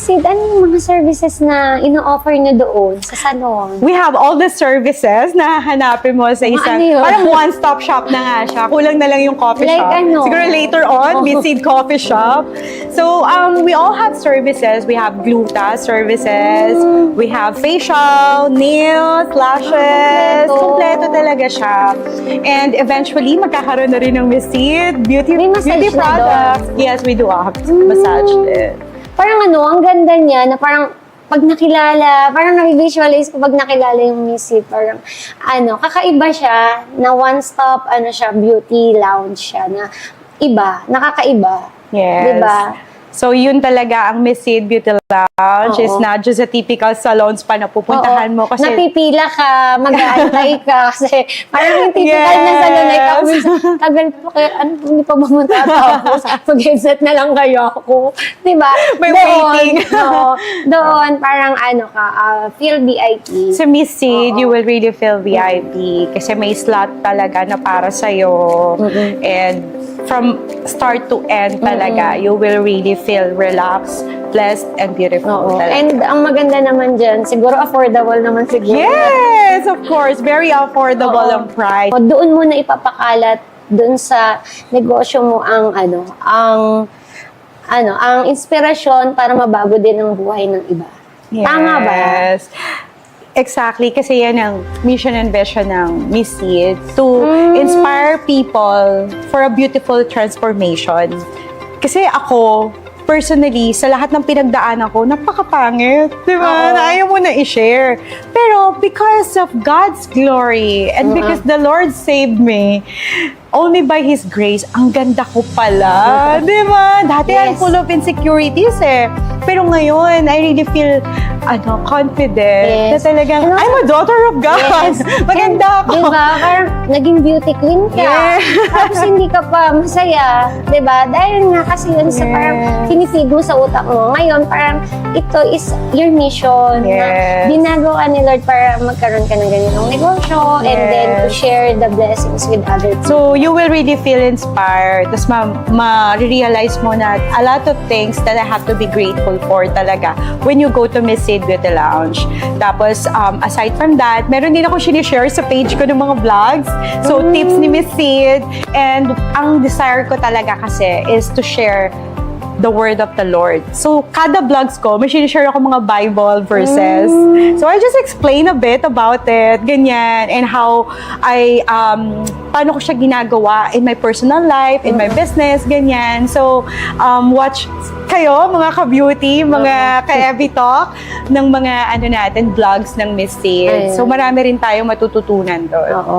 Miss Sid, ano yung mga services na ino-offer nyo doon sa salon? We have all the services na hanapin mo sa isang, ano yun? parang one-stop shop na nga siya. Kulang na lang yung coffee Like shop. ano? Siguro later on, Miss Sid Coffee Shop. So, we all have services. We have gluta services. We have facial, nails, lashes. Kompleto talaga siya. And eventually, magkakaroon na rin ng Miss Sid beauty massage na products. Yes, we do have massage din. Parang ano, ang ganda niya na parang pag nakilala, parang na-visualize ko pag nakilala yung Miss Sid, parang ano, kakaiba siya na one-stop, ano siya, beauty lounge siya na iba, nakakaiba. Yes. Diba? So, yun talaga ang Miss Sid Beauty Lounge. It's not just a typical salons pa na pupuntahan mo. Kasi napipila ka, mag-aantay ka. Kasi parang yung typical na salon ay tagal pa kayo, ano, hindi pa ba matatapos? Mag-headset na lang kayo ako. Diba? May waiting. Doon, parang ano ka, feel VIP. sa Miss Sid, you will really feel VIP. Kasi may slot talaga na para sa'yo. And from start to end talaga, you will really feel relaxed, blessed, and beautiful talaga. And ang maganda naman dyan, siguro affordable naman siguro. Yes, of course. Very affordable ang price. O, doon mo na ipapakalat doon sa negosyo mo ang ang inspirasyon para mabago din ang buhay ng iba. Yes. Tama ba? Exactly, kasi yan ang mission and vision ng Miss Sid, to inspire people for a beautiful transformation. Kasi ako, personally, sa lahat ng pinagdaanan ko, napakapangit. Diba? Na ayaw mo na i-share. Pero because of God's glory and because the Lord saved me, only by His grace, ang ganda ko pala. Diba? Dati I'm full of insecurities eh. Pero ngayon, I really feel confident na talagang, I'm a daughter of God. Yes. Maganda ako. Diba? Parang naging beauty queen ka. Yeah. Tapos hindi ka pa masaya. Diba? Dahil nga kasi yun sa parang pinifeed mo sa utak mo. Ngayon, parang ito is your mission. Yes. Na ginagawa ni Lord para magkaroon ka ng ganitong negosyo and then to share the blessings with other people. So, you will really feel inspired. Tapos ma-realize mo na a lot of things that I have to be grateful for talaga when you go to Miss Sid Beauty Lounge. Tapos, aside from that, meron din ako sinishare sa page ko ng mga vlogs. So, tips ni Miss Sid. And ang desire ko talaga kasi is to share the word of the Lord. So, kada vlogs ko, may sinishare ako mga Bible verses. So, I just explain a bit about it, ganyan, and how paano ko siya ginagawa in my personal life, in my business, ganyan. So, watch kayo, mga ka-beauty, mga ka-Evie Talk, ng mga vlogs ng Miss Sid. So, marami rin tayong matututunan doon. Oo.